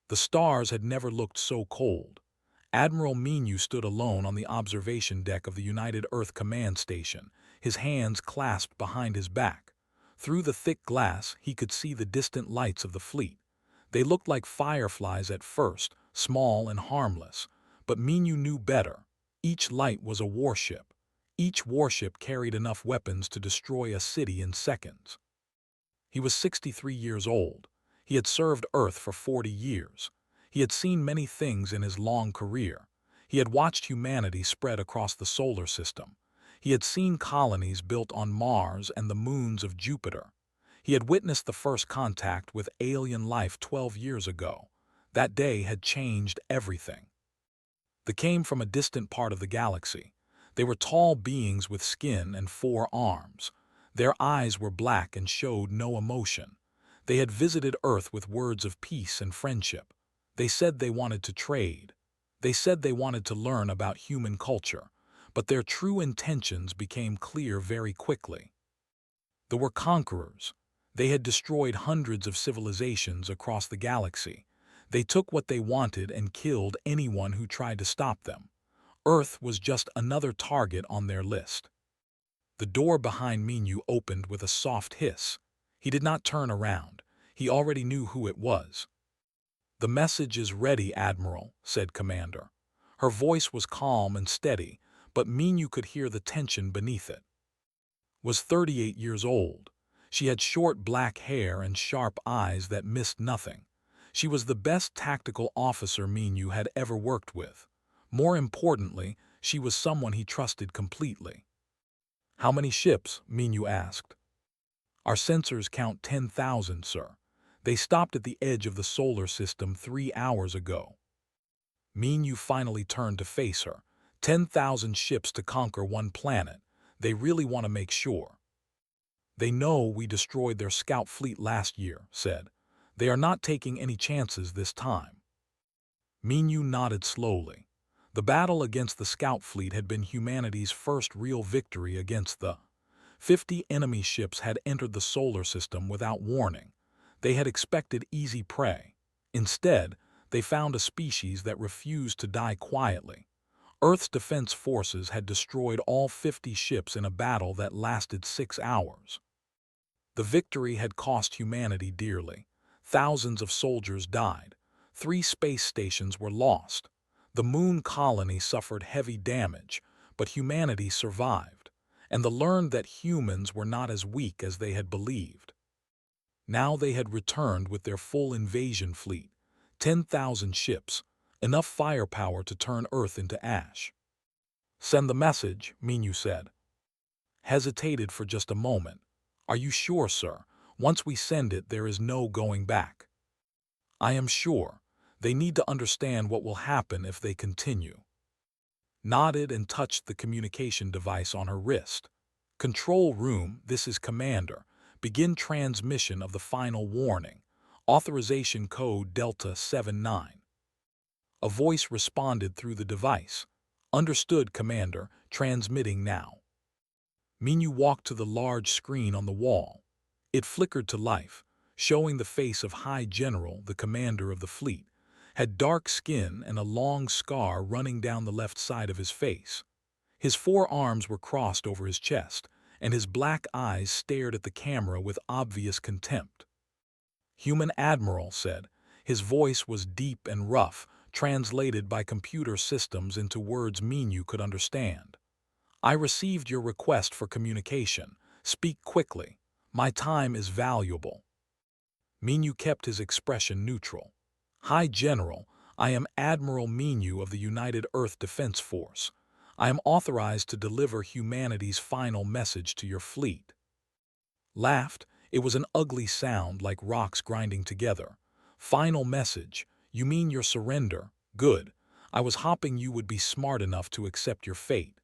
The stars had never looked so cold. Admiral Minu stood alone on the observation deck of the United Earth Command Station, his hands clasped behind his back. Through the thick glass, he could see the distant lights of the fleet. They looked like fireflies at first, small and harmless. But Minu knew better. Each light was a warship. Each warship carried enough weapons to destroy a city in seconds. He was 63 years old. He had served Earth for 40 years. He had seen many things in his long career. He had watched humanity spread across the solar system. He had seen colonies built on Mars and the moons of Jupiter. He had witnessed the first contact with alien life 12 years ago. That day had changed everything. They came from a distant part of the galaxy. They were tall beings with skin and 4 arms. Their eyes were black and showed no emotion. They had visited Earth with words of peace and friendship. They said they wanted to trade. They said they wanted to learn about human culture. But their true intentions became clear very quickly. They were conquerors. They had destroyed hundreds of civilizations across the galaxy. They took what they wanted and killed anyone who tried to stop them. Earth was just another target on their list. The door behind Minu opened with a soft hiss. He did not turn around. He already knew who it was. "The message is ready, Admiral," said Commander. Her voice was calm and steady, but Minu could hear the tension beneath it. Was 38 years old. She had short black hair and sharp eyes that missed nothing. She was the best tactical officer Minu had ever worked with. More importantly, she was someone he trusted completely. "How many ships?" Minu asked. "Our sensors count 10,000, sir. They stopped at the edge of the solar system 3 hours ago." Minu finally turned to face her. 10,000 ships to conquer one planet. They really want to make sure. "They know we destroyed their scout fleet last year," said. "They are not taking any chances this time." Minu nodded slowly. The battle against the scout fleet had been humanity's first real victory against the 50 enemy ships had entered the solar system without warning. They had expected easy prey. Instead, they found a species that refused to die quietly. Earth's defense forces had destroyed all 50 ships in a battle that lasted 6 hours. The victory had cost humanity dearly. Thousands of soldiers died. 3 space stations were lost. The moon colony suffered heavy damage, but humanity survived, and they learned that humans were not as weak as they had believed. Now they had returned with their full invasion fleet, 10,000 ships, enough firepower to turn Earth into ash. "Send the message," Minu said. Hesitated for just a moment. "Are you sure, sir? Once we send it, there is no going back." "I am sure. They need to understand what will happen if they continue." Nodded and touched the communication device on her wrist. "Control room, this is Commander. Begin transmission of the final warning. Authorization code Delta 79. A voice responded through the device. "Understood, Commander. Transmitting now." Minu walked to the large screen on the wall. It flickered to life, showing the face of High General, the commander of the fleet. Had dark skin and a long scar running down the left side of his face. His 4 arms were crossed over his chest, and his black eyes stared at the camera with obvious contempt. "Human Admiral," said. His voice was deep and rough, translated by computer systems into words Minu could understand. "I received your request for communication. Speak quickly. My time is valuable." Minu kept his expression neutral. "High General, I am Admiral Minu of the United Earth Defense Force. I am authorized to deliver humanity's final message to your fleet." Laughed. It was an ugly sound like rocks grinding together. "Final message? You mean your surrender? Good. I was hoping you would be smart enough to accept your fate."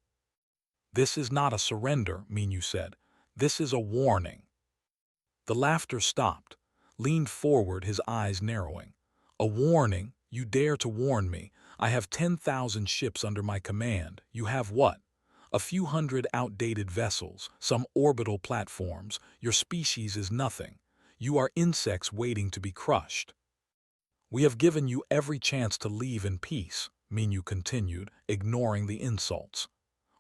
"This is not a surrender," Minu said. "This is a warning." The laughter stopped. Leaned forward, his eyes narrowing. "A warning? You dare to warn me? I have 10,000 ships under my command. You have what? A few hundred outdated vessels, some orbital platforms. Your species is nothing. You are insects waiting to be crushed." We have given you every chance to leave in peace, Minyu continued, ignoring the insults.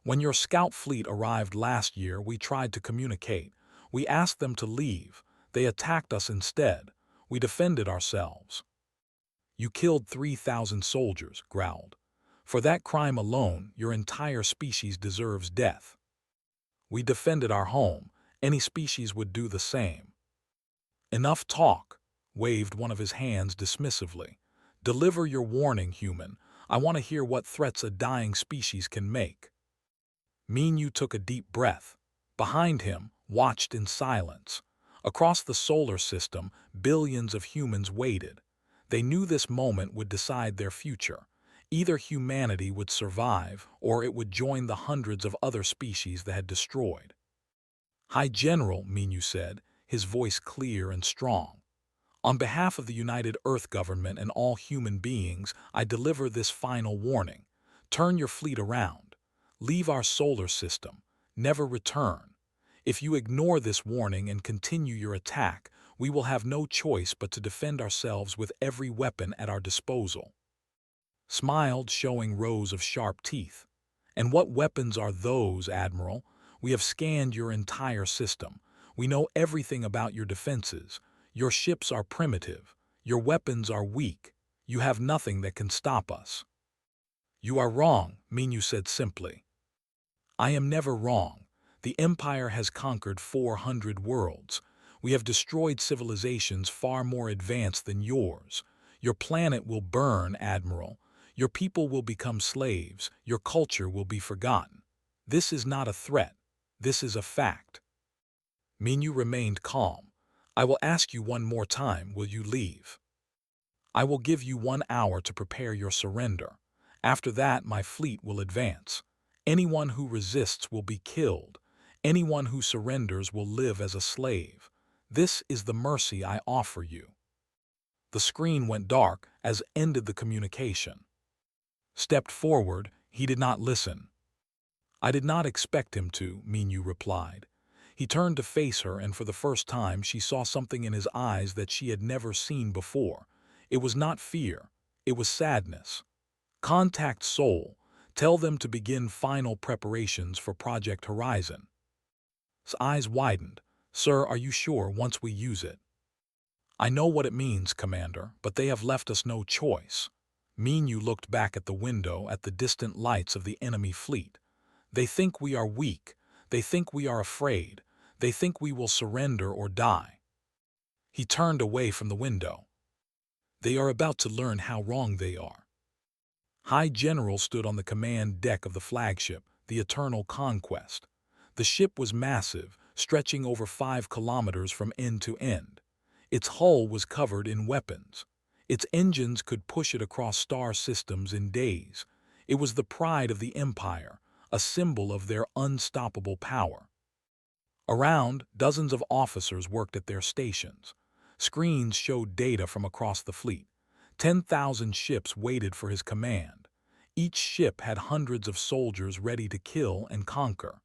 When your scout fleet arrived last year, we tried to communicate. We asked them to leave. They attacked us instead. We defended ourselves. You killed 3,000 soldiers, growled. For that crime alone, your entire species deserves death. We defended our home. Any species would do the same. Enough talk, waved one of his hands dismissively. Deliver your warning, human. I want to hear what threats a dying species can make. Minyu took a deep breath. Behind him, watched in silence. Across the solar system, billions of humans waited. They knew this moment would decide their future. Either humanity would survive, or it would join the hundreds of other species that had destroyed. High General, Minyu said, his voice clear and strong. On behalf of the United Earth Government and all human beings, I deliver this final warning. Turn your fleet around. Leave our solar system. Never return. If you ignore this warning and continue your attack, we will have no choice but to defend ourselves with every weapon at our disposal. Smiled, showing rows of sharp teeth. And what weapons are those, Admiral? We have scanned your entire system. We know everything about your defenses. Your ships are primitive. Your weapons are weak. You have nothing that can stop us. You are wrong, Minyu said simply. I am never wrong. The Empire has conquered 400 worlds. We have destroyed civilizations far more advanced than yours. Your planet will burn, Admiral. Your people will become slaves. Your culture will be forgotten. This is not a threat. This is a fact. Minyu remained calm. I will ask you one more time, will you leave? I will give you 1 hour to prepare your surrender. After that, my fleet will advance. Anyone who resists will be killed. Anyone who surrenders will live as a slave. This is the mercy I offer you. The screen went dark as ended the communication. Stepped forward, he did not listen. I did not expect him to, Minyu replied. He turned to face her, and for the first time she saw something in his eyes that she had never seen before. It was not fear, it was sadness. Contact Soul. Tell them to begin final preparations for Project Horizon. His eyes widened. Sir, are you sure once we use it? I know what it means, Commander, but they have left us no choice. Minyu looked back at the window at the distant lights of the enemy fleet. They think we are weak. They think we are afraid. They think we will surrender or die. He turned away from the window. They are about to learn how wrong they are. High General stood on the command deck of the flagship, the Eternal Conquest. The ship was massive, stretching over 5 kilometers from end to end. Its hull was covered in weapons. Its engines could push it across star systems in days. It was the pride of the Empire, a symbol of their unstoppable power. Around, dozens of officers worked at their stations. Screens showed data from across the fleet. 10,000 ships waited for his command. Each ship had hundreds of soldiers ready to kill and conquer.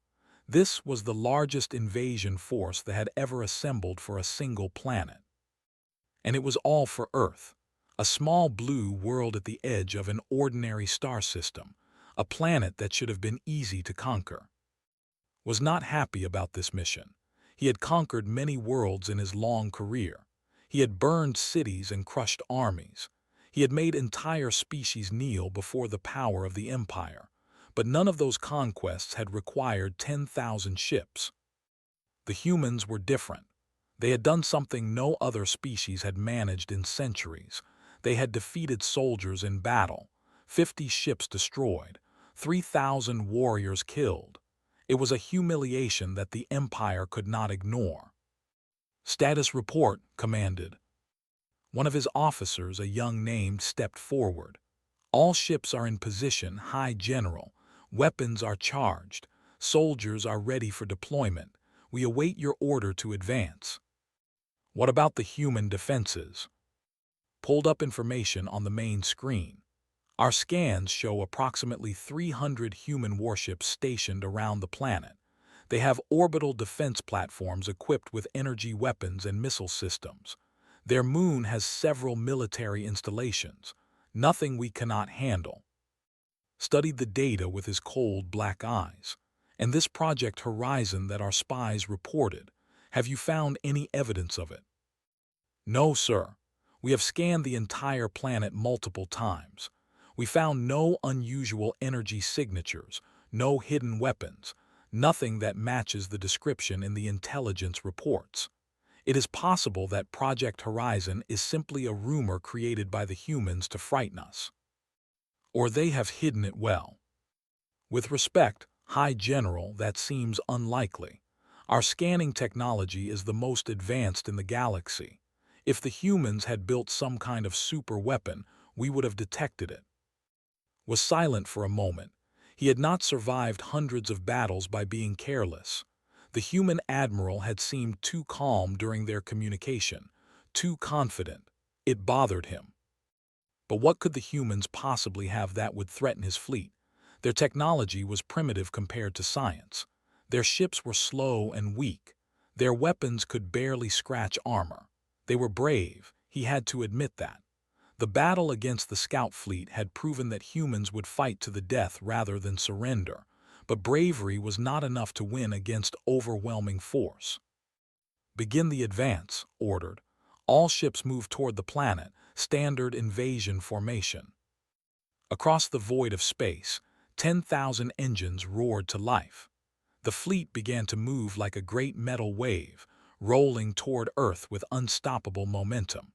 This was the largest invasion force that had ever assembled for a single planet. And it was all for Earth, a small blue world at the edge of an ordinary star system, a planet that should have been easy to conquer. Was not happy about this mission. He had conquered many worlds in his long career. He had burned cities and crushed armies. He had made entire species kneel before the power of the Empire. But none of those conquests had required 10,000 ships. The humans were different. They had done something no other species had managed in centuries. They had defeated soldiers in battle, 50 ships destroyed, 3,000 warriors killed. It was a humiliation that the Empire could not ignore. Status report, commanded. One of his officers, a young named, stepped forward. All ships are in position, High General. Weapons are charged. Soldiers are ready for deployment. We await your order to advance. What about the human defenses? Pulled up information on the main screen. Our scans show approximately 300 human warships stationed around the planet. They have orbital defense platforms equipped with energy weapons and missile systems. Their moon has several military installations, nothing we cannot handle. Studied the data with his cold black eyes. And this Project Horizon that our spies reported, have you found any evidence of it? No, sir. We have scanned the entire planet multiple times. We found no unusual energy signatures, no hidden weapons, nothing that matches the description in the intelligence reports. It is possible that Project Horizon is simply a rumor created by the humans to frighten us. Or they have hidden it well. With respect, High General, that seems unlikely. Our scanning technology is the most advanced in the galaxy. If the humans had built some kind of super weapon, we would have detected it. Was silent for a moment. He had not survived hundreds of battles by being careless. The human admiral had seemed too calm during their communication, too confident. It bothered him. But what could the humans possibly have that would threaten his fleet? Their technology was primitive compared to science. Their ships were slow and weak. Their weapons could barely scratch armor. They were brave, he had to admit that. The battle against the scout fleet had proven that humans would fight to the death rather than surrender, but bravery was not enough to win against overwhelming force. Begin the advance, ordered. All ships moved toward the planet, standard invasion formation. Across the void of space, 10,000 engines roared to life. The fleet began to move like a great metal wave, rolling toward Earth with unstoppable momentum.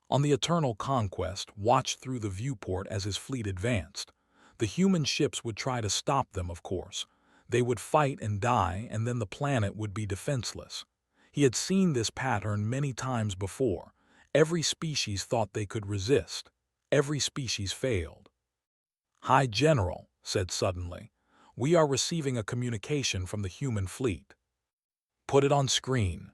On the Eternal Conquest watched through the viewport as his fleet advanced. The human ships would try to stop them, of course. They would fight and die, and then the planet would be defenseless. He had seen this pattern many times before. Every species thought they could resist. Every species failed. High General said suddenly, "We are receiving a communication from the human fleet." Put it on screen.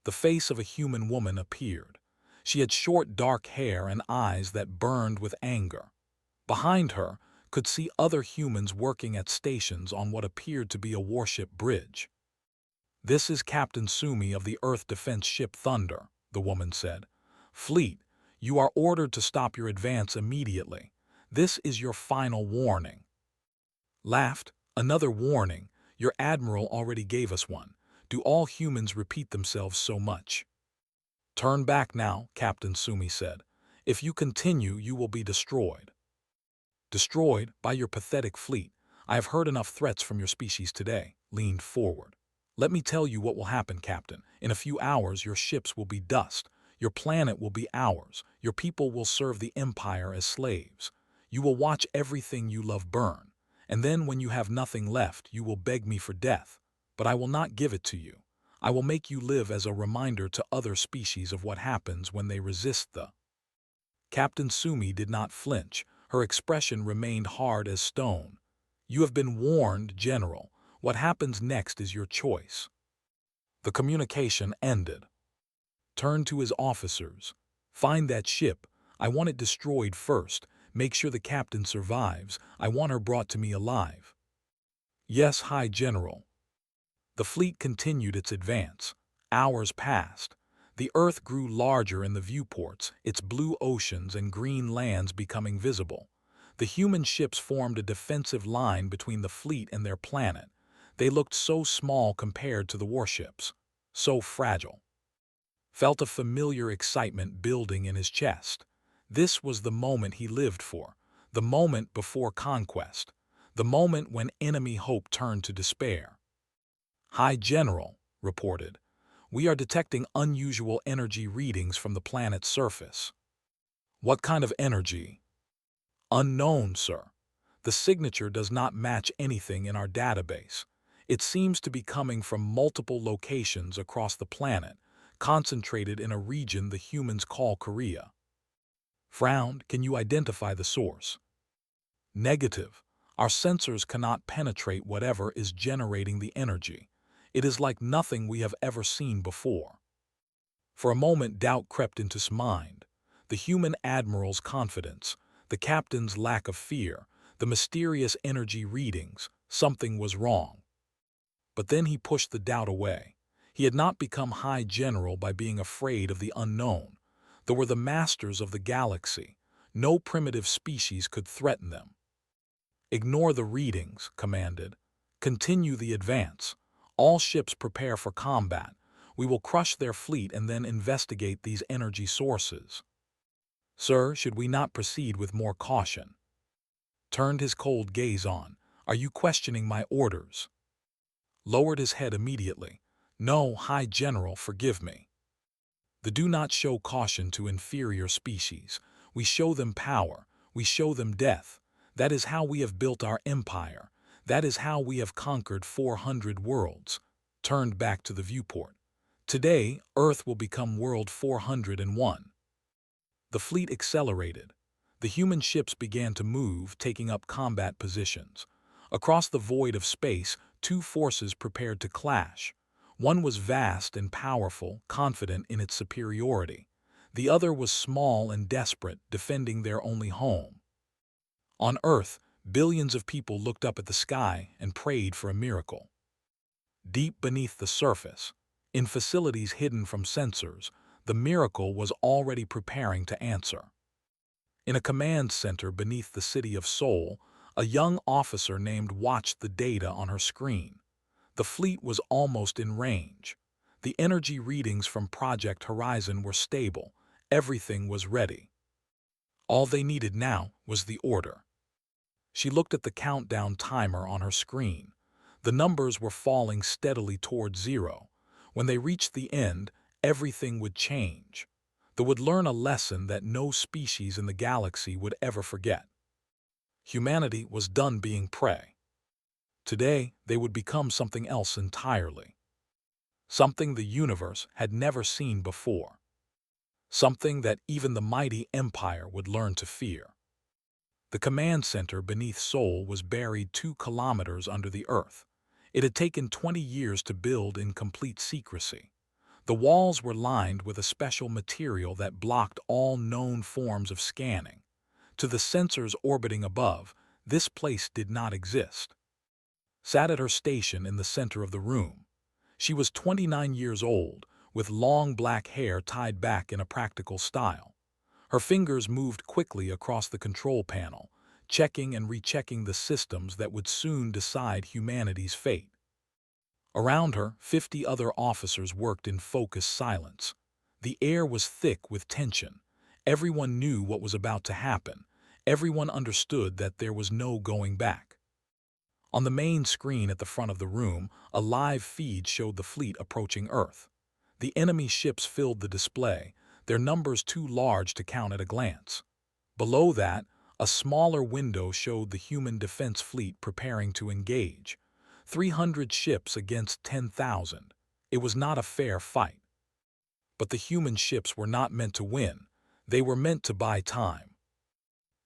The face of a human woman appeared. She had short dark hair and eyes that burned with anger. Behind her, could see other humans working at stations on what appeared to be a warship bridge. "This is Captain Sumi of the Earth Defense Ship Thunder," the woman said. "Fleet, you are ordered to stop your advance immediately. This is your final warning." Laughed, "Another warning? Your admiral already gave us one. Do all humans repeat themselves so much?" "Turn back now," Captain Sumi said. "If you continue, you will be destroyed." "Destroyed by your pathetic fleet. I have heard enough threats from your species today," leaned forward. "Let me tell you what will happen, Captain. In a few hours, your ships will be dust. Your planet will be ours. Your people will serve the Empire as slaves. You will watch everything you love burn. And then when you have nothing left, you will beg me for death. But I will not give it to you. I will make you live as a reminder to other species of what happens when they resist the—" Captain Sumi did not flinch. Her expression remained hard as stone. "You have been warned, General. What happens next is your choice." The communication ended. Turned to his officers. "Find that ship. I want it destroyed first. Make sure the captain survives. I want her brought to me alive." "Yes, High General." The fleet continued its advance. Hours passed. The Earth grew larger in the viewports, its blue oceans and green lands becoming visible. The human ships formed a defensive line between the fleet and their planet. They looked so small compared to the warships, so fragile. Felt a familiar excitement building in his chest. This was the moment he lived for, the moment before conquest, the moment when enemy hope turned to despair. "High General," reported, "we are detecting unusual energy readings from the planet's surface." "What kind of energy?" "Unknown, sir. The signature does not match anything in our database. It seems to be coming from multiple locations across the planet, concentrated in a region the humans call Korea." Frowned, "Can you identify the source?" "Negative. Our sensors cannot penetrate whatever is generating the energy. It is like nothing we have ever seen before." For a moment doubt crept into his mind. The human admiral's confidence, the captain's lack of fear, the mysterious energy readings, something was wrong. But then he pushed the doubt away. He had not become High General by being afraid of the unknown. They were the masters of the galaxy. No primitive species could threaten them. "Ignore the readings," commanded. "Continue the advance. All ships prepare for combat. We will crush their fleet and then investigate these energy sources." "Sir, should we not proceed with more caution?" Turned his cold gaze on. "Are you questioning my orders?" Lowered his head immediately. "No, High General, forgive me. The do not show caution to inferior species. We show them power. We show them death. That is how we have built our empire. That is how we have conquered 400 worlds." Turned back to the viewport. "Today, Earth will become world 401. The fleet accelerated. The human ships began to move, taking up combat positions. Across the void of space, two forces prepared to clash. One was vast and powerful, confident in its superiority. The other was small and desperate, defending their only home. On Earth, billions of people looked up at the sky and prayed for a miracle. Deep beneath the surface, in facilities hidden from sensors, the miracle was already preparing to answer. In a command center beneath the city of Seoul, a young officer named watched the data on her screen. The fleet was almost in range. The energy readings from Project Horizon were stable. Everything was ready. All they needed now was the order. She looked at the countdown timer on her screen. The numbers were falling steadily toward zero. When they reached the end, everything would change. They would learn a lesson that no species in the galaxy would ever forget. Humanity was done being prey. Today, they would become something else entirely. Something the universe had never seen before. Something that even the mighty Empire would learn to fear. The command center beneath Seoul was buried 2 kilometers under the earth. It had taken 20 years to build in complete secrecy. The walls were lined with a special material that blocked all known forms of scanning. To the sensors orbiting above, this place did not exist. Sat at her station in the center of the room. She was 29 years old, with long black hair tied back in a practical style. Her fingers moved quickly across the control panel, checking and rechecking the systems that would soon decide humanity's fate. Around her, 50 other officers worked in focused silence. The air was thick with tension. Everyone knew what was about to happen. Everyone understood that there was no going back. On the main screen at the front of the room, a live feed showed the fleet approaching Earth. The enemy ships filled the display, their numbers too large to count at a glance. Below that, a smaller window showed the human defense fleet preparing to engage. 300 ships against 10,000. It was not a fair fight. But the human ships were not meant to win. They were meant to buy time.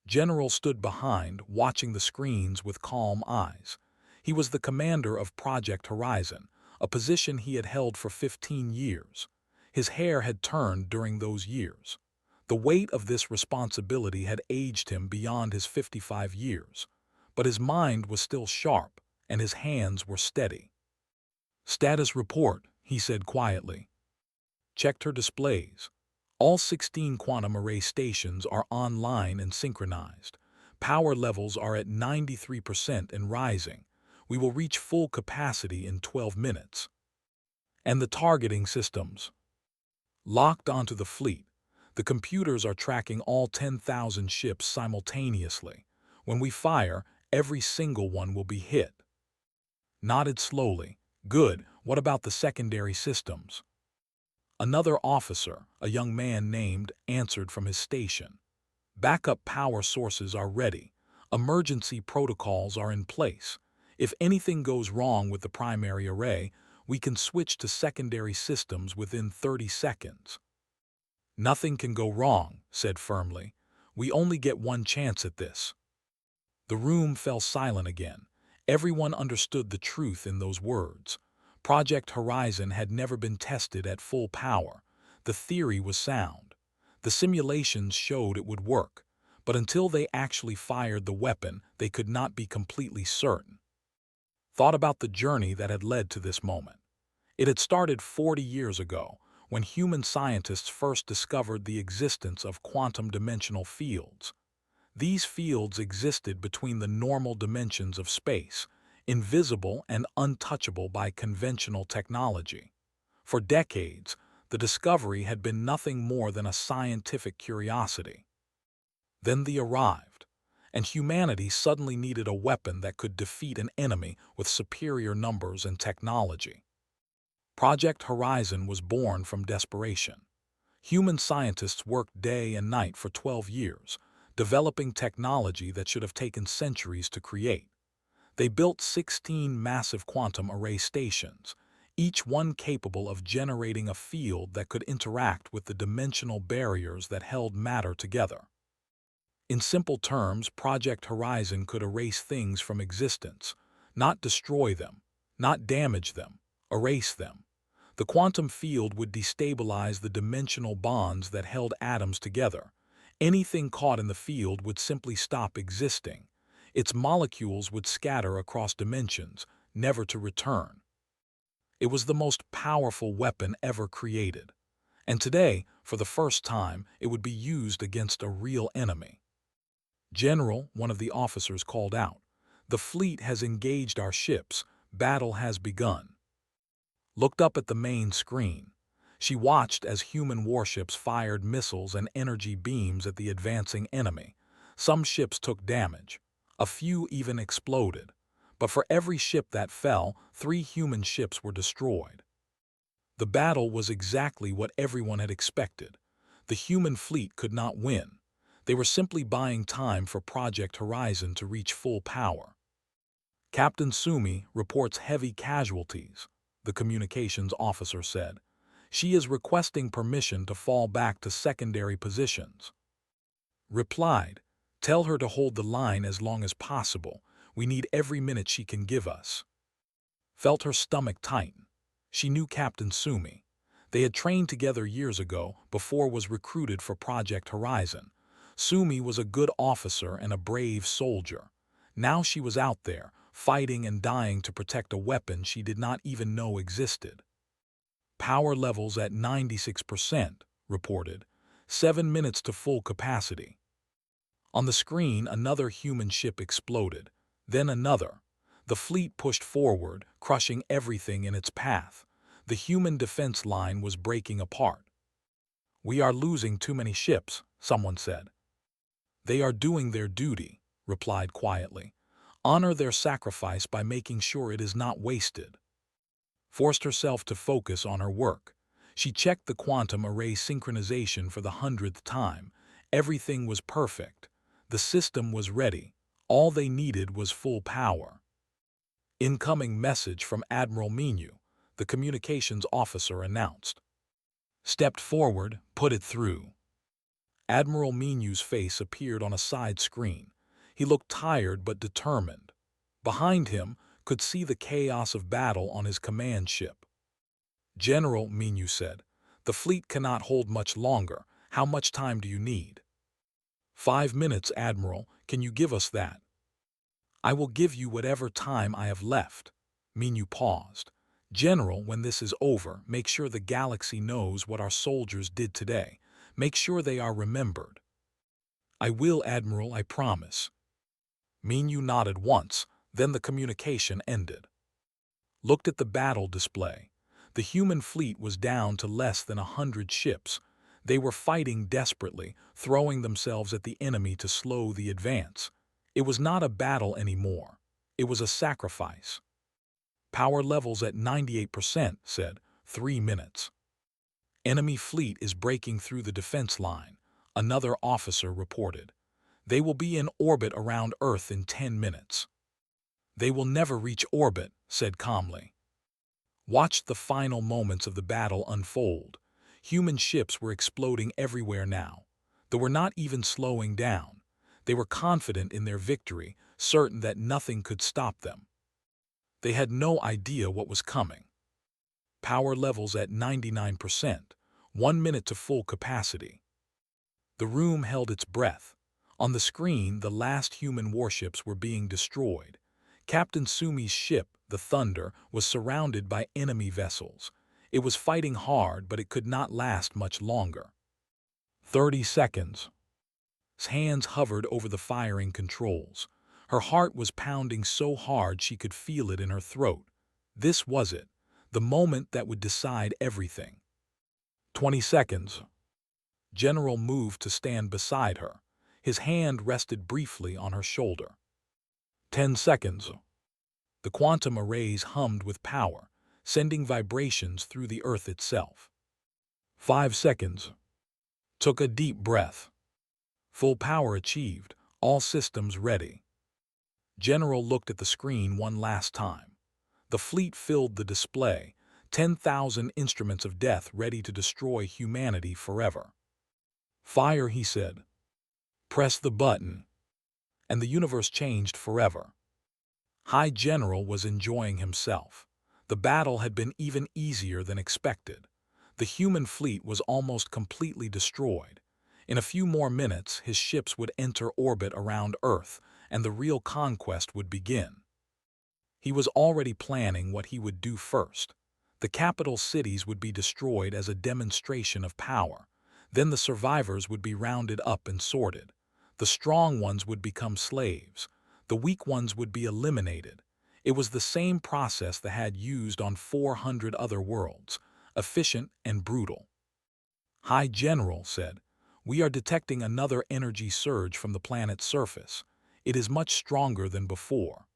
General stood behind, watching the screens with calm eyes. He was the commander of Project Horizon, a position he had held for 15 years. His hair had turned during those years. The weight of this responsibility had aged him beyond his 55 years. But his mind was still sharp, and his hands were steady. "Status report," he said quietly. Checked her displays. All 16 quantum array stations are online and synchronized. Power levels are at 93% and rising. We will reach full capacity in 12 minutes. And the targeting systems. Locked onto the fleet. The computers are tracking all 10,000 ships simultaneously. When we fire, every single one will be hit. Nodded slowly. "Good. What about the secondary systems?" Another officer, a young man named, answered from his station. "Backup power sources are ready. Emergency protocols are in place. If anything goes wrong with the primary array, we can switch to secondary systems within 30 seconds. "Nothing can go wrong," said firmly. "We only get one chance at this." The room fell silent again. Everyone understood the truth in those words. Project Horizon had never been tested at full power. The theory was sound. The simulations showed it would work. But until they actually fired the weapon, they could not be completely certain. Thought about the journey that had led to this moment. It had started 40 years ago, when human scientists first discovered the existence of quantum dimensional fields. These fields existed between the normal dimensions of space, invisible and untouchable by conventional technology. For decades, the discovery had been nothing more than a scientific curiosity. Then they arrived, and humanity suddenly needed a weapon that could defeat an enemy with superior numbers and technology. Project Horizon was born from desperation. Human scientists worked day and night for 12 years, developing technology that should have taken centuries to create. They built 16 massive quantum array stations, each one capable of generating a field that could interact with the dimensional barriers that held matter together. In simple terms, Project Horizon could erase things from existence, not destroy them, not damage them, erase them. The quantum field would destabilize the dimensional bonds that held atoms together. Anything caught in the field would simply stop existing. Its molecules would scatter across dimensions, never to return. It was the most powerful weapon ever created. And today, for the first time, it would be used against a real enemy. "General," one of the officers called out, "the fleet has engaged our ships. Battle has begun." Looked up at the main screen. She watched as human warships fired missiles and energy beams at the advancing enemy. Some ships took damage. A few even exploded. But for every ship that fell, 3 human ships were destroyed. The battle was exactly what everyone had expected. The human fleet could not win. They were simply buying time for Project Horizon to reach full power. "Captain Sumi reports heavy casualties," the communications officer said. "She is requesting permission to fall back to secondary positions." Replied, "Tell her to hold the line as long as possible. We need every minute she can give us." Felt her stomach tighten. She knew Captain Sumi. They had trained together years ago, before was recruited for Project Horizon. Sumi was a good officer and a brave soldier. Now she was out there, fighting and dying to protect a weapon she did not even know existed. "Power levels at 96%, reported. 7 minutes to full capacity." On the screen, another human ship exploded. Then another. The fleet pushed forward, crushing everything in its path. The human defense line was breaking apart. "We are losing too many ships," someone said. "They are doing their duty," replied quietly. "Honor their sacrifice by making sure it is not wasted." Forced herself to focus on her work. She checked the quantum array synchronization for the 100th time. Everything was perfect. The system was ready. All they needed was full power. "Incoming message from Admiral Minu," the communications officer announced. Stepped forward, put it through. Admiral Minu's face appeared on a side screen. He looked tired but determined. Behind him, could see the chaos of battle on his command ship. "General," Minu said, "the fleet cannot hold much longer. How much time do you need?" 5 minutes, Admiral. Can you give us that?" "I will give you whatever time I have left." Minu paused. "General, when this is over, make sure the galaxy knows what our soldiers did today. Make sure they are remembered." "I will, Admiral, I promise." Minu nodded once, then the communication ended. Looked at the battle display. The human fleet was down to less than 100 ships. They were fighting desperately, throwing themselves at the enemy to slow the advance. It was not a battle anymore. It was a sacrifice. "Power levels at 98%, said. 3 minutes. "Enemy fleet is breaking through the defense line," another officer reported. "They will be in orbit around Earth in 10 minutes. "They will never reach orbit," said calmly. Watched the final moments of the battle unfold. Human ships were exploding everywhere now. They were not even slowing down. They were confident in their victory, certain that nothing could stop them. They had no idea what was coming. Power levels at 99%, 1 minute to full capacity. The room held its breath. On the screen, the last human warships were being destroyed. Captain Sumi's ship, the Thunder, was surrounded by enemy vessels. It was fighting hard, but it could not last much longer. 30 seconds. His hands hovered over the firing controls. Her heart was pounding so hard she could feel it in her throat. This was it, the moment that would decide everything. 20 seconds. General moved to stand beside her. His hand rested briefly on her shoulder. 10 seconds. The quantum arrays hummed with power, sending vibrations through the Earth itself. 5 seconds. Took a deep breath. Full power achieved, all systems ready. General looked at the screen one last time. The fleet filled the display, 10,000 instruments of death ready to destroy humanity forever. Fire, he said. Press the button. And the universe changed forever. High General was enjoying himself. The battle had been even easier than expected. The human fleet was almost completely destroyed. In a few more minutes, his ships would enter orbit around Earth, and the real conquest would begin. He was already planning what he would do first. The capital cities would be destroyed as a demonstration of power. Then the survivors would be rounded up and sorted. The strong ones would become slaves. The weak ones would be eliminated. It was the same process that had used on 400 other worlds, efficient and brutal. High General said, "We are detecting another energy surge from the planet's surface. It is much stronger than before."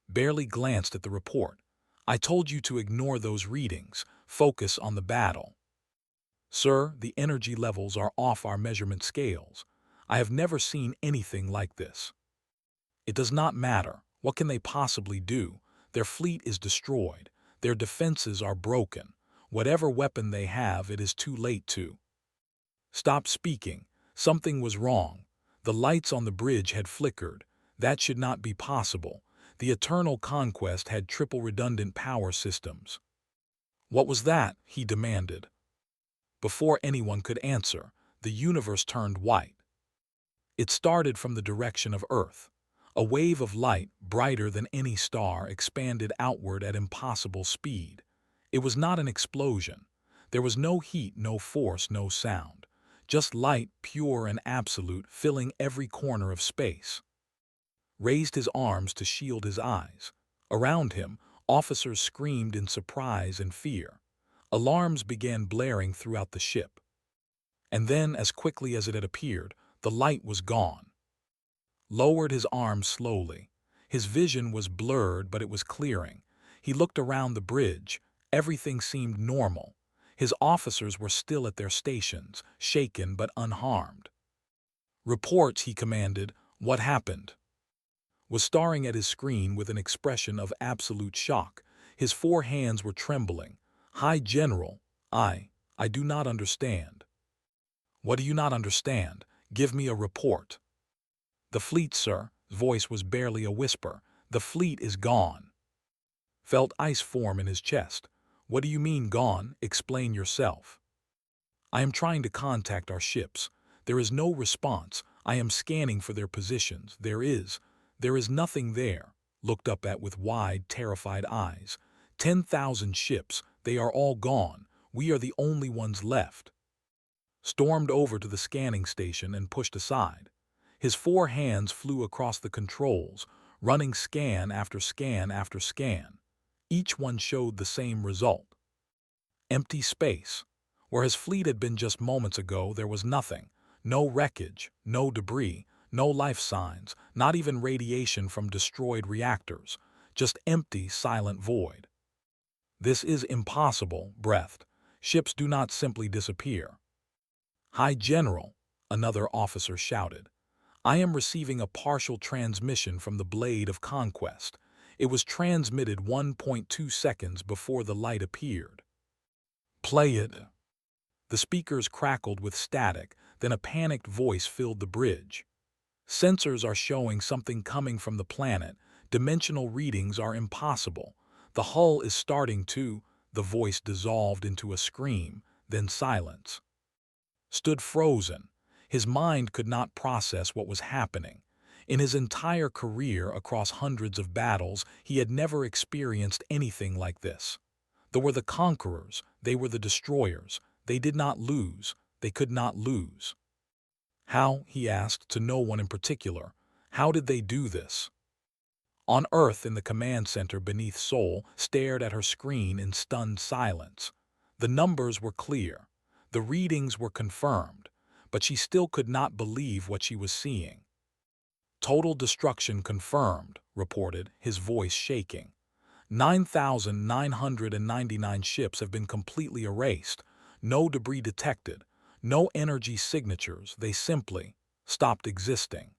Barely glanced at the report. "I told you to ignore those readings. Focus on the battle." "Sir, the energy levels are off our measurement scales. I have never seen anything like this." "It does not matter. What can they possibly do? Their fleet is destroyed. Their defenses are broken. Whatever weapon they have, it is too late to." "Stop speaking. Something was wrong. The lights on the bridge had flickered. That should not be possible. The Eternal Conquest had triple redundant power systems." "What was that?" he demanded. Before anyone could answer, the universe turned white. It started from the direction of Earth. A wave of light, brighter than any star, expanded outward at impossible speed. It was not an explosion. There was no heat, no force, no sound. Just light, pure and absolute, filling every corner of space. Raised his arms to shield his eyes. Around him, officers screamed in surprise and fear. Alarms began blaring throughout the ship. And then, as quickly as it had appeared, the light was gone. Lowered his arms slowly. His vision was blurred, but it was clearing. He looked around the bridge. Everything seemed normal. His officers were still at their stations, shaken but unharmed. "Reports," he commanded. "What happened?" Was staring at his screen with an expression of absolute shock. His 4 hands were trembling. "High General, I do not understand." "What do you not understand? Give me a report." "The fleet, sir." His voice was barely a whisper. "The fleet is gone." Felt ice form in his chest. "What do you mean gone? Explain yourself." "I am trying to contact our ships. There is no response. I am scanning for their positions. There is nothing there." Looked up at with wide, terrified eyes. 10,000 ships. They are all gone. We are the only ones left." Stormed over to the scanning station and pushed aside. His 4 hands flew across the controls, running scan after scan after scan. Each one showed the same result. Empty space. Where his fleet had been just moments ago, there was nothing. No wreckage, no debris, no life signs, not even radiation from destroyed reactors. Just empty, silent void. "This is impossible," breathed. "Ships do not simply disappear." "High General," another officer shouted. "I am receiving a partial transmission from the Blade of Conquest. It was transmitted 1.2 seconds before the light appeared." "Play it." The speakers crackled with static, then a panicked voice filled the bridge. "Sensors are showing something coming from the planet. Dimensional readings are impossible. The hull is starting to—" The voice dissolved into a scream, then silence. Stood frozen. His mind could not process what was happening. In his entire career across hundreds of battles, he had never experienced anything like this. They were the conquerors, they were the destroyers. They did not lose, they could not lose. How, he asked to no one in particular, how did they do this? On Earth, in the command center beneath Sol, stared at her screen in stunned silence. The numbers were clear. The readings were confirmed, but she still could not believe what she was seeing. Total destruction confirmed, reported, his voice shaking. 9,999 ships have been completely erased. No debris detected. No energy signatures. They simply stopped existing.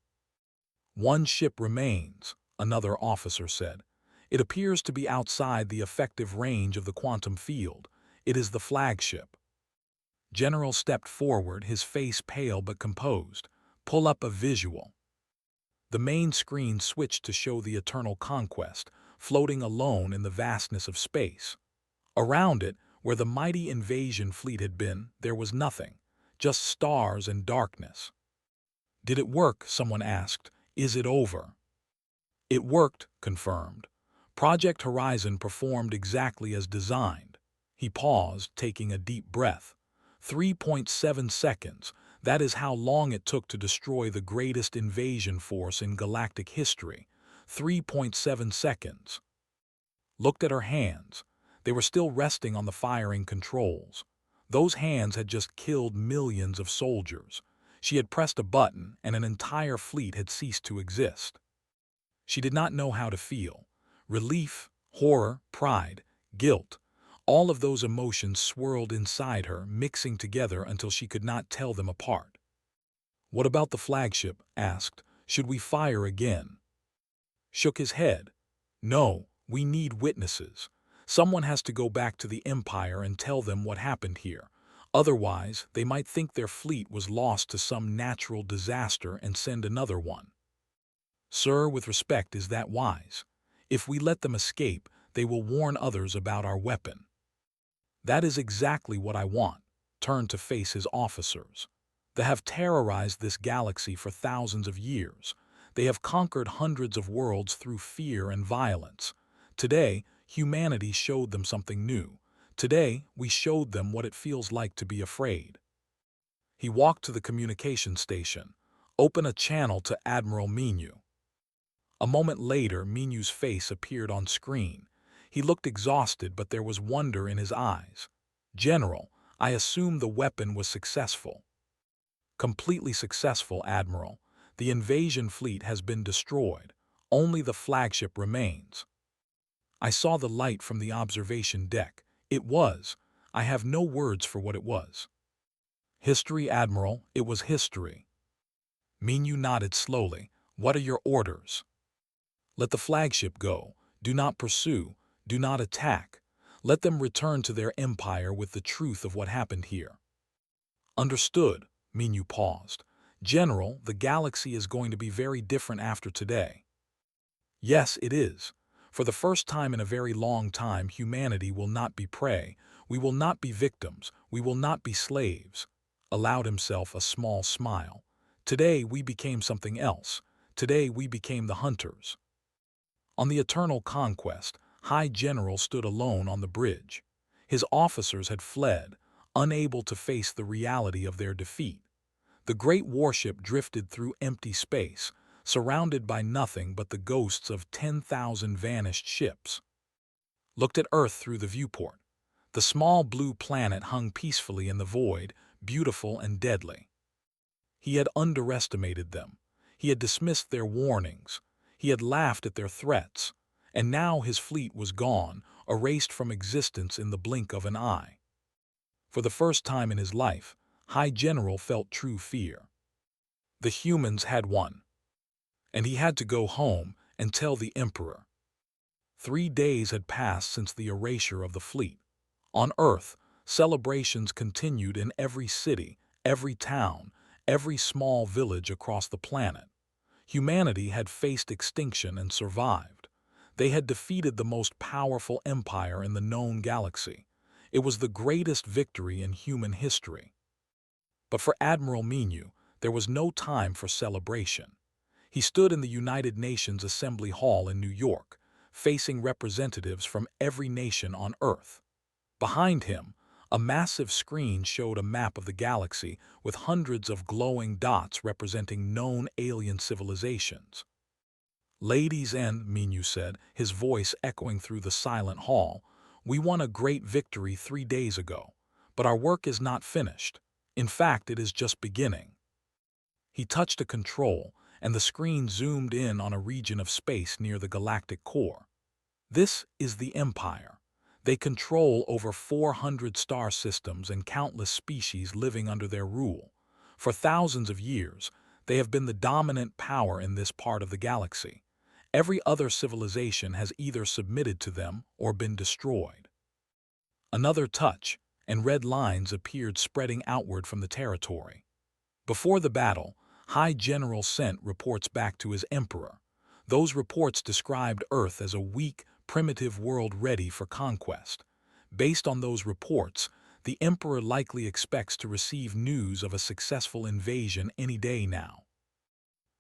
One ship remains, another officer said. It appears to be outside the effective range of the quantum field. It is the flagship. General stepped forward, his face pale but composed. Pull up a visual. The main screen switched to show the Eternal Conquest, floating alone in the vastness of space. Around it, where the mighty invasion fleet had been, there was nothing, just stars and darkness. Did it work? Someone asked. Is it over? It worked, confirmed. Project Horizon performed exactly as designed. He paused, taking a deep breath. 3.7 seconds. That is how long it took to destroy the greatest invasion force in galactic history. 3.7 seconds. Looked at her hands. They were still resting on the firing controls. Those hands had just killed millions of soldiers. She had pressed a button, and an entire fleet had ceased to exist. She did not know how to feel. Relief, horror, pride, guilt. All of those emotions swirled inside her, mixing together until she could not tell them apart. What about the flagship? Asked. Should we fire again? Shook his head. No, we need witnesses. Someone has to go back to the Empire and tell them what happened here. Otherwise, they might think their fleet was lost to some natural disaster and send another one. Sir, with respect, is that wise? If we let them escape, they will warn others about our weapon. That is exactly what I want. Turned to face his officers. They have terrorized this galaxy for thousands of years. They have conquered hundreds of worlds through fear and violence. Today, humanity showed them something new. Today, we showed them what it feels like to be afraid. He walked to the communication station. Open a channel to Admiral Minu. A moment later, Minu's face appeared on screen. He looked exhausted, but there was wonder in his eyes. General, I assume the weapon was successful. Completely successful, Admiral. The invasion fleet has been destroyed. Only the flagship remains. I saw the light from the observation deck. It was. I have no words for what it was. History, Admiral. It was history. Minu nodded slowly. What are your orders? Let the flagship go. Do not pursue. Do not attack. Let them return to their empire with the truth of what happened here. Understood. Minu paused. General, the galaxy is going to be very different after today. Yes, it is. For the first time in a very long time, humanity will not be prey. We will not be victims. We will not be slaves. Allowed himself a small smile. Today we became something else. Today we became the hunters. On the Eternal Conquest, High General stood alone on the bridge. His officers had fled, unable to face the reality of their defeat. The great warship drifted through empty space, surrounded by nothing but the ghosts of 10,000 vanished ships. Looked at Earth through the viewport. The small blue planet hung peacefully in the void, beautiful and deadly. He had underestimated them. He had dismissed their warnings. He had laughed at their threats. And now his fleet was gone, erased from existence in the blink of an eye. For the first time in his life, High General felt true fear. The humans had won. And he had to go home and tell the Emperor. 3 days had passed since the erasure of the fleet. On Earth, celebrations continued in every city, every town, every small village across the planet. Humanity had faced extinction and survived. They had defeated the most powerful empire in the known galaxy. It was the greatest victory in human history. But for Admiral Minu, there was no time for celebration. He stood in the United Nations Assembly Hall in New York, facing representatives from every nation on Earth. Behind him, a massive screen showed a map of the galaxy with hundreds of glowing dots representing known alien civilizations. "Ladies and," Minu said, his voice echoing through the silent hall, "we won a great victory 3 days ago, but our work is not finished. In fact, it is just beginning." He touched a control, and the screen zoomed in on a region of space near the galactic core. This is the Empire. They control over 400 star systems and countless species living under their rule. For thousands of years, they have been the dominant power in this part of the galaxy. Every other civilization has either submitted to them or been destroyed. Another touch, and red lines appeared spreading outward from the territory. Before the battle, High General sent reports back to his emperor. Those reports described Earth as a weak, primitive world ready for conquest. Based on those reports, the emperor likely expects to receive news of a successful invasion any day now.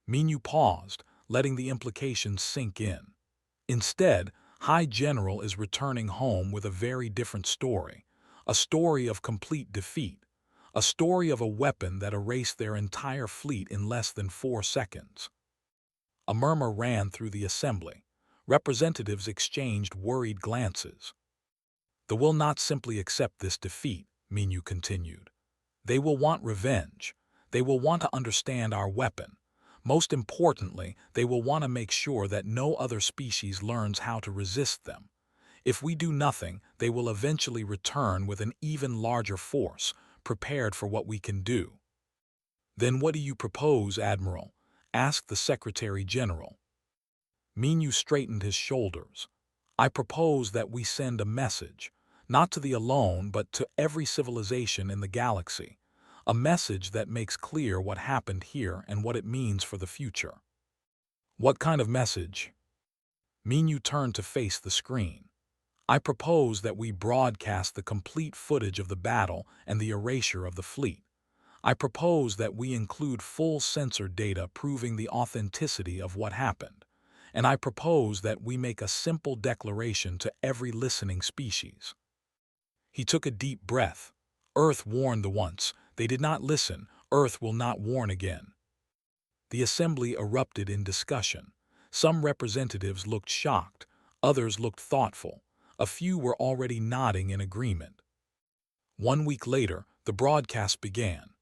Minu paused, letting the implications sink in. Instead, High General is returning home with a very different story. A story of complete defeat. A story of a weapon that erased their entire fleet in less than 4 seconds. A murmur ran through the assembly. Representatives exchanged worried glances. "They will not simply accept this defeat," Minu continued. "They will want revenge. They will want to understand our weapon. Most importantly, they will want to make sure that no other species learns how to resist them. If we do nothing, they will eventually return with an even larger force, prepared for what we can do." "Then what do you propose, Admiral?" asked the Secretary General. Minu straightened his shoulders. "I propose that we send a message, not to the alone but to every civilization in the galaxy. A message that makes clear what happened here and what it means for the future." "What kind of message?" Minu turned to face the screen. "I propose that we broadcast the complete footage of the battle and the erasure of the fleet. I propose that we include full sensor data proving the authenticity of what happened. And I propose that we make a simple declaration to every listening species." He took a deep breath. "Earth warned the once. They did not listen. Earth will not warn again." The assembly erupted in discussion. Some representatives looked shocked. Others looked thoughtful. A few were already nodding in agreement. 1 week later, the broadcast began.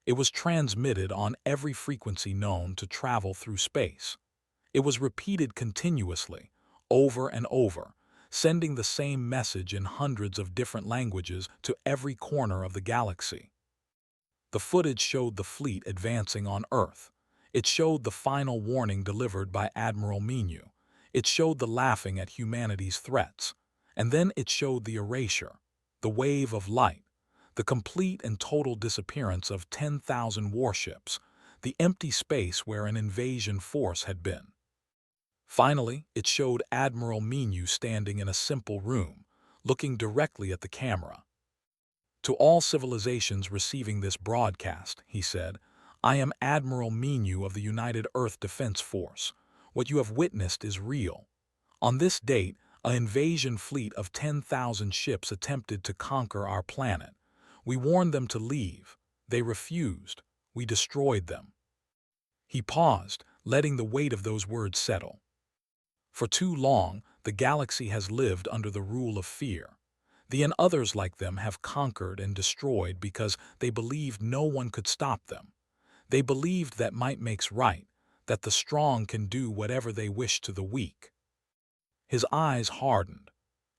It was transmitted on every frequency known to travel through space. It was repeated continuously, over and over, sending the same message in hundreds of different languages to every corner of the galaxy. The footage showed the fleet advancing on Earth. It showed the final warning delivered by Admiral Minu. It showed the laughing at humanity's threats. And then it showed the erasure, the wave of light, the complete and total disappearance of 10,000 warships, the empty space where an invasion force had been. Finally, it showed Admiral Minu standing in a simple room, looking directly at the camera. "To all civilizations receiving this broadcast," he said, "I am Admiral Minu of the United Earth Defense Force. What you have witnessed is real. On this date, an invasion fleet of 10,000 ships attempted to conquer our planet. We warned them to leave. They refused. We destroyed them." He paused, letting the weight of those words settle. For too long, the galaxy has lived under the rule of fear. They and others like them have conquered and destroyed because they believed no one could stop them. They believed that might makes right, that the strong can do whatever they wish to the weak. His eyes hardened.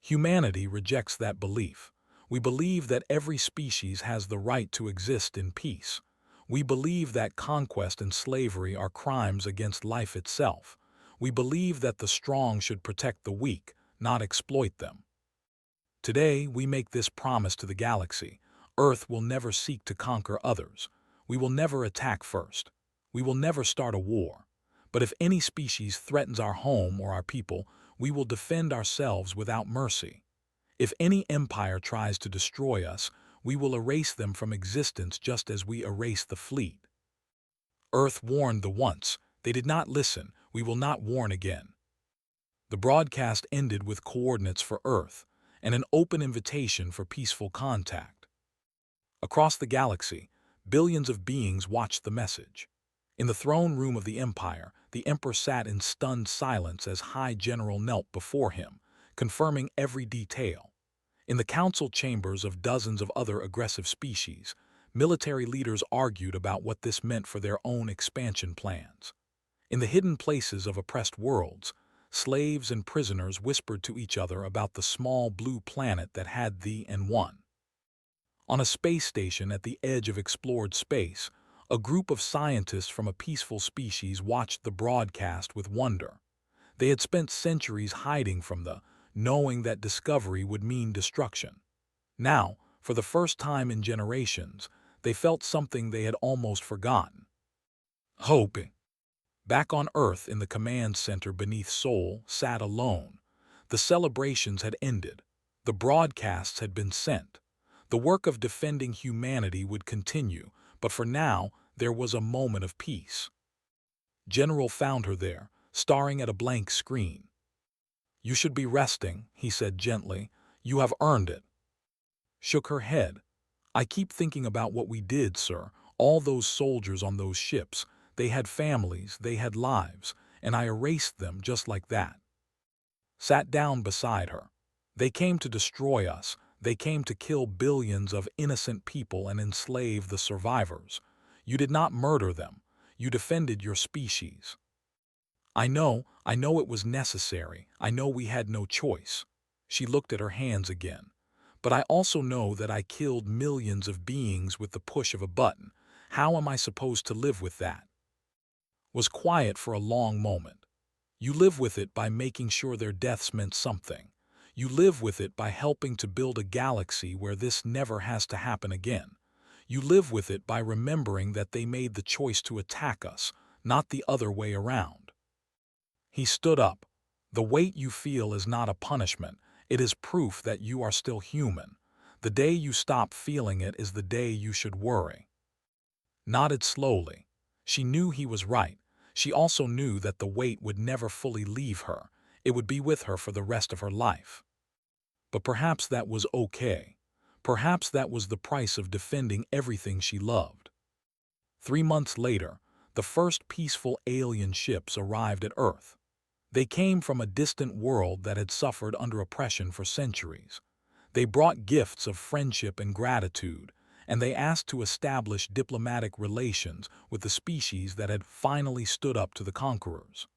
Humanity rejects that belief. We believe that every species has the right to exist in peace. We believe that conquest and slavery are crimes against life itself. We believe that the strong should protect the weak, not exploit them. Today, we make this promise to the galaxy. Earth will never seek to conquer others. We will never attack first. We will never start a war. But if any species threatens our home or our people, we will defend ourselves without mercy. If any empire tries to destroy us, we will erase them from existence just as we erased the fleet. Earth warned the once. They did not listen. We will not warn again. The broadcast ended with coordinates for Earth and an open invitation for peaceful contact. Across the galaxy, billions of beings watched the message. In the throne room of the Empire, the Emperor sat in stunned silence as High General knelt before him, confirming every detail. In the council chambers of dozens of other aggressive species, military leaders argued about what this meant for their own expansion plans. In the hidden places of oppressed worlds, slaves and prisoners whispered to each other about the small blue planet that had the and won. On a space station at the edge of explored space, a group of scientists from a peaceful species watched the broadcast with wonder. They had spent centuries hiding from the knowing that discovery would mean destruction. Now, for the first time in generations, they felt something they had almost forgotten. Hope. Back on Earth in the command center beneath Sol sat alone. The celebrations had ended. The broadcasts had been sent. The work of defending humanity would continue, but for now there was a moment of peace. General found her there, staring at a blank screen. "You should be resting," he said gently. "You have earned it." Shook her head. "I keep thinking about what we did, sir. All those soldiers on those ships. They had families, they had lives, and I erased them just like that." Sat down beside her. "They came to destroy us. They came to kill billions of innocent people and enslave the survivors. You did not murder them. You defended your species. I know it was necessary. I know we had no choice." She looked at her hands again. "But I also know that I killed millions of beings with the push of a button. How am I supposed to live with that?" Was quiet for a long moment. "You live with it by making sure their deaths meant something. You live with it by helping to build a galaxy where this never has to happen again. You live with it by remembering that they made the choice to attack us, not the other way around." He stood up. "The weight you feel is not a punishment. It is proof that you are still human. The day you stop feeling it is the day you should worry." Nodded slowly. She knew he was right. She also knew that the weight would never fully leave her. It would be with her for the rest of her life. But perhaps that was okay. Perhaps that was the price of defending everything she loved. 3 months later, the first peaceful alien ships arrived at Earth. They came from a distant world that had suffered under oppression for centuries. They brought gifts of friendship and gratitude, and they asked to establish diplomatic relations with the species that had finally stood up to the conquerors.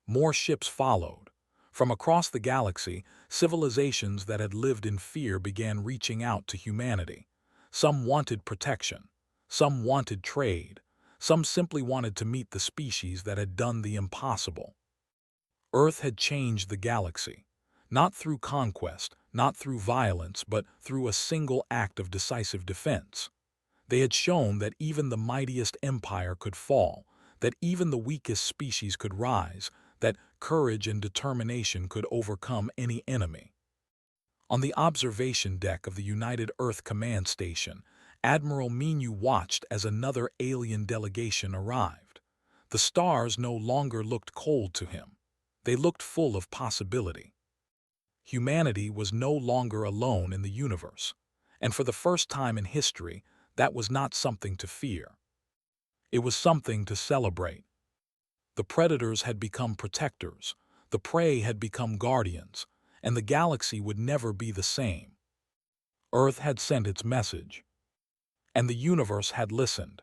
More ships followed. From across the galaxy, civilizations that had lived in fear began reaching out to humanity. Some wanted protection. Some wanted trade. Some simply wanted to meet the species that had done the impossible. Earth had changed the galaxy. Not through conquest, not through violence, but through a single act of decisive defense. They had shown that even the mightiest empire could fall, that even the weakest species could rise, that courage and determination could overcome any enemy. On the observation deck of the United Earth Command Station, Admiral Minu watched as another alien delegation arrived. The stars no longer looked cold to him. They looked full of possibility. Humanity was no longer alone in the universe, and for the first time in history, that was not something to fear. It was something to celebrate. The predators had become protectors, the prey had become guardians, and the galaxy would never be the same. Earth had sent its message, and the universe had listened.